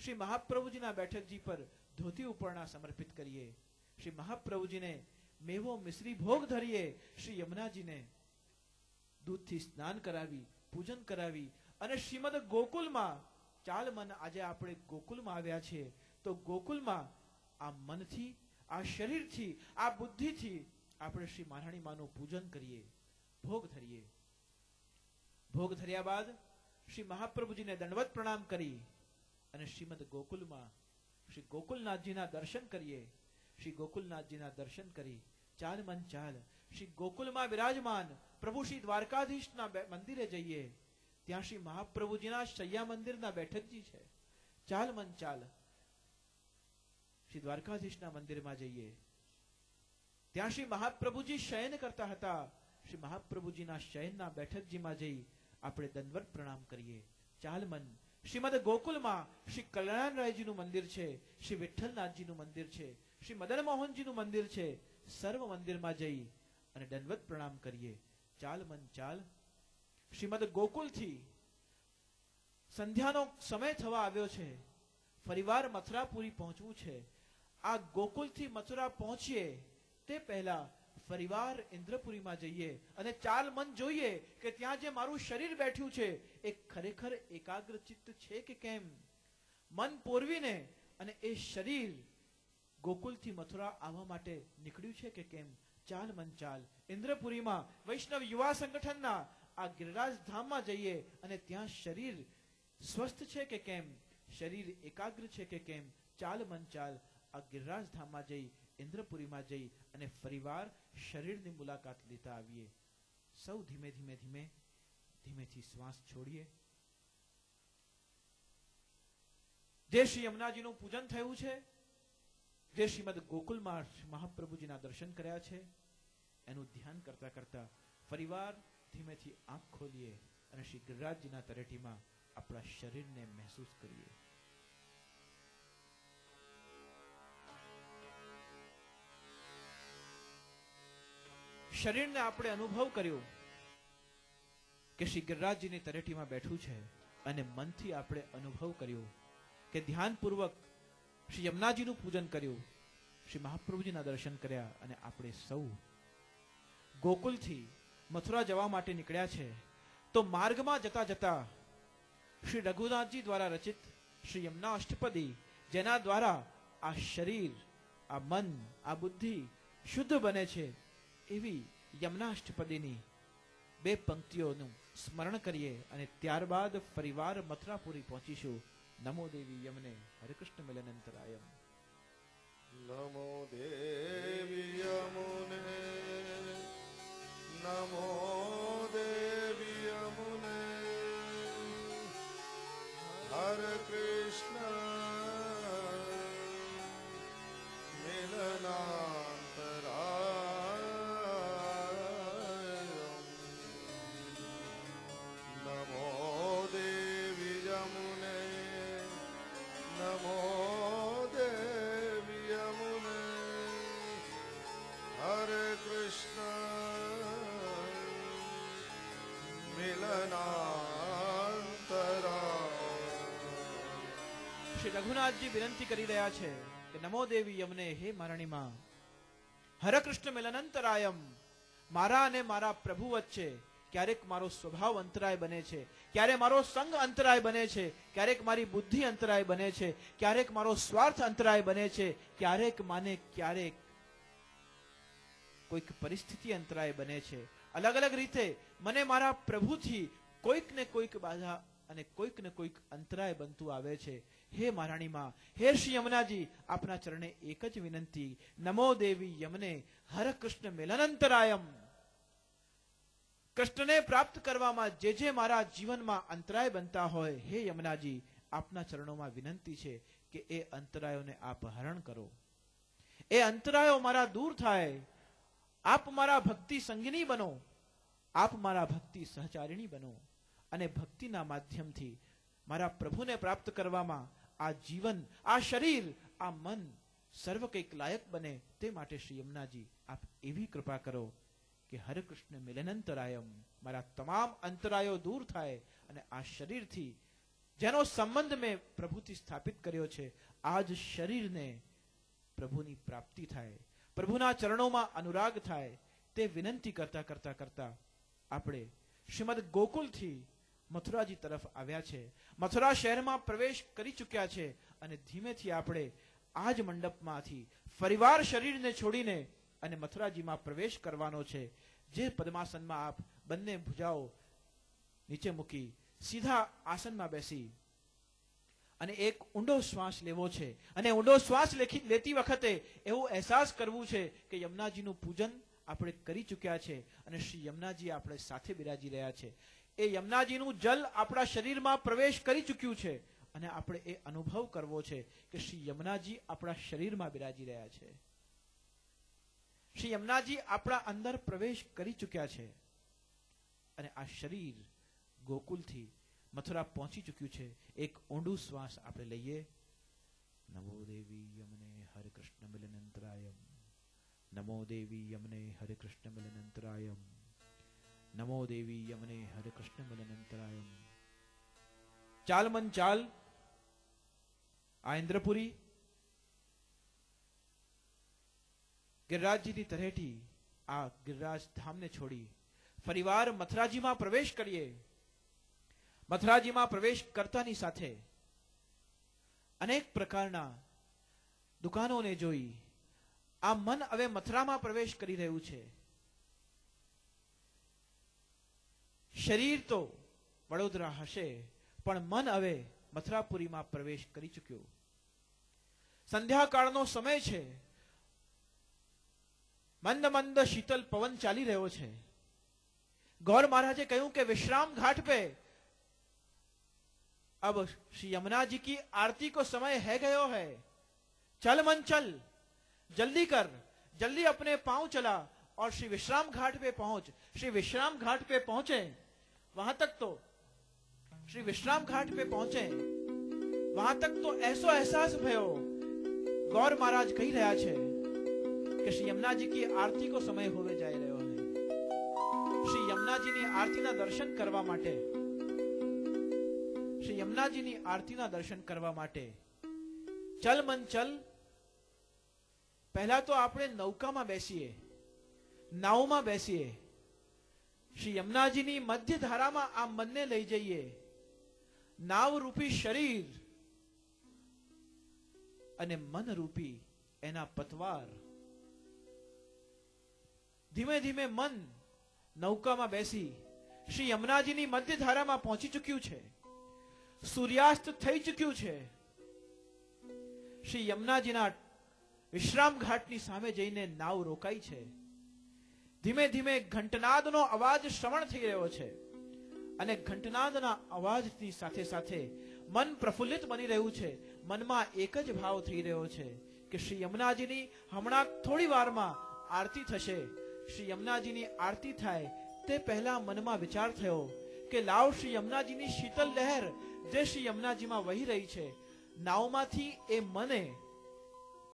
શ્રી મહાપ્રભુજીના બેઠકજી પર ધોતી ઉપરણા સમર્પિત કરીએ. શ્રી મહાપ્રભુજીને મેવો મિશ્રી ભોગ ધરીએ. શ્રી યમુનાજીને દૂધથી સ્નાન કરાવી, પૂજન કરાવી અને શ્રીમદ ગોકુલમાં ચાલ મન આજે આપણે ગોકુલમાં આવ્યા છીએ, તો ગોકુલમાં આ મનથી, આ શરીરથી, આ બુદ્ધિથી આપણે શ્રી મહારાણી માનું પૂજન કરીએ, ભોગ ધરીએ. ભોગ ધર્યા બાદ શ્રી મહાપ્રભુજીને દંડવત પ્રણામ કરી અને શ્રીમદ ગોકુલમાં શ્રી ગોકુલનાથજીના દર્શન કરીએ. શ્રી ગોકુલનાથજીના દર્શન કરી ચાલ મન ચાલ શ્રી ગોકુલમાં વિરાજમાન પ્રભુ શ્રી દ્વારકાધીશના મંદિરે જઈએ. ત્યાં શ્રી મહાપ્રભુજીના શૈયા મંદિરના બેઠકજી છે. ચાલ મન ચાલ શ્રી દ્વારકાધીશના મંદિરમાં જઈએ. ત્યાં શ્રી મહાપ્રભુજી શયન કરતા હતા. શ્રી મહાપ્રભુજીના શયનના બેઠકજીમાં જઈ આપણે દંડવત પ્રણામ કરીએ. ચાલ મન શ્રીમદ ગોકુલમાં શ્રી કલ્યાણરાયજીનું મંદિર છે, શ્રી વિઠ્ઠલનાથજીનું મંદિર છે, શ્રી મદન મોહનજીનું મંદિર છે. સર્વ મંદિરમાં જઈ અને દંડવત પ્રણામ કરીએ. ચાલ મન ચાલ શ્રીમદ ગોકુલથી સંધ્યાનો સમય થવા આવ્યો છે. ફરીવાર મથુરાપુરી પહોંચવું છે. આ ગોકુલથી મથુરા પહોંચીએ તે પહેલા ફરીવાર ઇન્દ્રપુરીમાં જઈએ અને ચાલ મન જોઈએ કે ત્યાં જે મારું શરીર બેઠું છે એ ખરેખર એકાગ્ર ચિત્ત છે કે કેમ. મન પોરવીને અને એ શરીર ગોકુલથી મથુરા આવવા માટે નીકળ્યું છે કે કેમ. ચાલ મન ચાલ ઇન્દ્રપુરીમાં વૈષ્ણવ યુવા સંગઠનના આ ગિરિરાજ ધામમાં જઈએ અને ત્યાં શરીર સ્વસ્થ છે કે કેમ, શરીર એકાગ્ર છે કે કેમ. ચાલ મન ચાલ આ ગિરિરાજ ધામમાં જઈ ઇન્દ્રપુરીમાં જઈ અને ફરીવાર શરીરની મુલાકાત લેતા આવીએ. સૌ ધીમે ધીમે ધીમે ધીમેથી શ્વાસ છોડીએ. જે શ્રી યમુનાજીનું પૂજન થયું છે, જે શ્રીમદ ગોકુલમાં મહાપ્રભુજીના દર્શન કર્યા છે, એનું ધ્યાન કરતા કરતા ફરીવાર ધીમેથી આંખ ખોલીએ અને શ્રી ગિરિરાજજીના તળેટીમાં આપણા શરીરને મહેસૂસ કરીએ. શરીરને આપણે અનુભવ કર્યો કે શ્રી ગિરિરાજજીની તળેટીમાં બેઠું છે અને મનથી આપણે અનુભવ કર્યો કે ધ્યાનપૂર્વક શ્રી યમુનાજીનું પૂજન કર્યું, શ્રી મહાપ્રભુજીના દર્શન કર્યા અને આપણે સૌ ગોકુલથી મથુરા જવા માટે નીકળ્યા છે. તો માર્ગમાં જતા જતા શ્રી રઘુનાથજી દ્વારા રચિત શ્રી યમુના અષ્ટપદી, જેના દ્વારા આ શરીર, આ મન, આ બુદ્ધિ શુદ્ધ બને છે, એવી યમુના અષ્ટપદીની 2 પંક્તિઓનું સ્મરણ કરીએ અને ત્યારબાદ ફરીવાર મથુરાપુરી પહોંચીશું. નમો દેવી યમને હરે કૃષ્ણ મિલનંતરાયમ. નમો દેવી યમુને, નમો દેવી યમુને, હરે કૃષ્ણ મિલનાંતરાયમ. નમો દેવી યમુને, નમો દેવી યમુને, હરે કૃષ્ણ મિલનાંતરાયમ. શ્રી રઘુનાથજી વિનંતી કરી રહ્યા છે કે નમો દેવી યમને, હે મારાણી માં, હરે કૃષ્ણ મિલનંતરાયમ. મારા અને મારા પ્રભુ વચ્ચે ક્યારેક મારો સ્વભાવ અંતરાય બને છે, ક્યારેક મારો સંગ અંતરાય બને છે, ક્યારેક મારી બુદ્ધિ અંતરાય બને છે, ક્યારેક મારો સ્વાર્થ અંતરાય બને છે, ક્યારેક કોઈક પરિસ્થિતિ અંતરાય બને છે. અલગ અલગ રીતે મને મારા પ્રભુથી કોઈક ને કોઈક બાધા અને કોઈક ને કોઈક અંતરાય બનતું આવે છે. હે મહારાણી માં, હે શ્રી યમુનાજી, આપના ચરણે એક જ વિનંતી, નમો દેવી યમને, હરે કૃષ્ણ મિલનંતરાયમ. કૃષ્ણને પ્રાપ્ત કરવામાં જે મારા જીવનમાં અંતરાય બનતા હોય, હે યમુનાજી, આપના ચરણોમાં વિનંતી છે કે એ અંતરાયોને આપ હરણ કરો, એ અંતરાયો મારા દૂર થાય. આપ મારા ભક્તિ સંગિની બનો, આપ મારા ભક્તિ સહચારિણી બનો અને ભક્તિના માધ્યમથી મારા પ્રભુને પ્રાપ્ત કરવામાં આ જીવન, આ શરીર, આ મન સર્વ કંઈક લાયક બને. તે માટે શ્રી યમુનાજી આપ એવી કૃપા કરો કે હરે કૃષ્ણ મિલનંતરાયમ, મારા તમામ અંતરાયો દૂર થાય અને આ શરીરથી જેનો સંબંધ મેં પ્રભુથી સ્થાપિત કર્યો છે, આ જ શરીરને પ્રભુની પ્રાપ્તિ થાય, પ્રભુના ચરણોમાં અનુરાગ થાય, તે વિનંતી કરતા કરતા કરતા આપણે શ્રીમદ ગોકુલથી મથુરાજી તરફ આવ્યા છે. મથુરા શહેરમાં પ્રવેશ કરી ચૂક્યા છે અને ધીમેથી આપણે આ જ મંડપમાંથી ફરીવાર શરીરને છોડીને અને મથુરાજીમાં પ્રવેશ કરવાનો છે. જે પદ્માસનમાં આપ બંને ભુજાઓ નીચે મૂકી સીધા આસનમાં બેસી અને એક ઊંડો શ્વાસ લેવો છે અને ઊંડો શ્વાસ લેતી વખતે એવો અહેસાસ કરવું છે કે યમુનાજીનું પૂજન આપણે કરી ચૂક્યા છે અને શ્રી યમુનાજી આપણે સાથે બિરાજી રહ્યા છે. એ યમુનાજીનું જલ આપણા શરીરમાં પ્રવેશ કરી ચૂક્યું છે અને આપણે એ અનુભવ કરવો છે કે શ્રી યમુનાજી આપણા શરીરમાં બિરાજી રહ્યા છે. શ્રી યમુનાજી આપણા અંદર પ્રવેશ કરી ચૂક્યા છે અને આ શરીર ગોકુલથી મથુરા પહોંચી ચૂક્યું છે. એક ઊંડું શ્વાસ આપણે લઈએ. નમો દેવી યમને હરે કૃષ્ણ મિલનંતરાયમ, નમો દેવી યમને હરે કૃષ્ણ મિલનંતરાયમ, નમો દેવી યમને હરે કૃષ્ણ મિલનંતરાયમ. ચાલ મન ચાલ. આ ઇન્દ્રપુરી ગિરિરાજજીની તરેટી આ ગિરિરાજ ધામને છોડી ફરીવાર મથુરાજીમાં પ્રવેશ કરીએ. મથુરાજીમાં પ્રવેશ કરતાની સાથે અનેક પ્રકારના દુકાનોને જોઈ આ મન હવે મથુરામાં પ્રવેશ કરી રહ્યું છે. શરીર તો વડોદરા હશે પણ મન હવે મથુરાપુરીમાં પ્રવેશ કરી ચૂક્યું. સંધ્યાકાળનો સમય છે. મંદ મંદ શીતલ પવન ચાલી રહ્યો છે. ગૌર મહારાજે કહ્યું કે विश्राम घाट पे अब श्री यमुना जी की आरती को समय है गयो है. चल मन चल, जल्दी कर, जल्दी अपने पांव चला और श्री विश्राम घाट पे पहुंच. श्री विश्राम घाट पे पहुंचे, वहां तक तो श्री विश्राम घाट पे पहुंचे, वहां तक तो ऐसो एहसास भयो. गौर महाराज कही रहा है कि श्री यमुना जी की आरती को समय होवे जाई रह्यो है. श्री यमुनाजीની આરતીના દર્શન કરવા માટે, શ્રી યમુનાજીની આરતીના દર્શન કરવા માટે ચલ મન ચલ. પહેલા તો આપણે નૌકામાં બેસીએ, નાવમાં બેસીએ. શ્રી યમુનાજીની મધ્ય ધારામાં આ મનને લઈ જઈએ. નાવ રૂપી શરીર અને મન રૂપી એના પતવાર. ધીમે ધીમે મન નૌકામાં બેસી શ્રી યમુનાજીની મધ્ય ધારામાં પહોંચી ચૂક્યું છે. સૂર્યાસ્ત થઈ ચૂક્યું છે. શ્રી યમુનાજીના વિશ્રામ ઘાટની સામે જઈને નાવ રોકાઈ છે. ધીમે ધીમે ઘંટનાદનો અવાજ શ્રવણ થઈ રહ્યો છે અને ઘંટનાદના અવાજની સાથે સાથે મન પ્રફુલ્લિત બની રહ્યું છે. મનમાં એક જ ભાવ થઈ રહ્યો છે કે શ્રી યમુનાજીની હમણાં થોડી વારમાં આરતી થશે. શ્રી યમુનાજીની આરતી થાય તે પહેલા મનમાં વિચાર થયો કે લાવ શ્રી યમુનાજીની શીતલ લહેર જે શ્રી યમુનાજીમાં વહી રહી છે, નાવમાંથી એ મને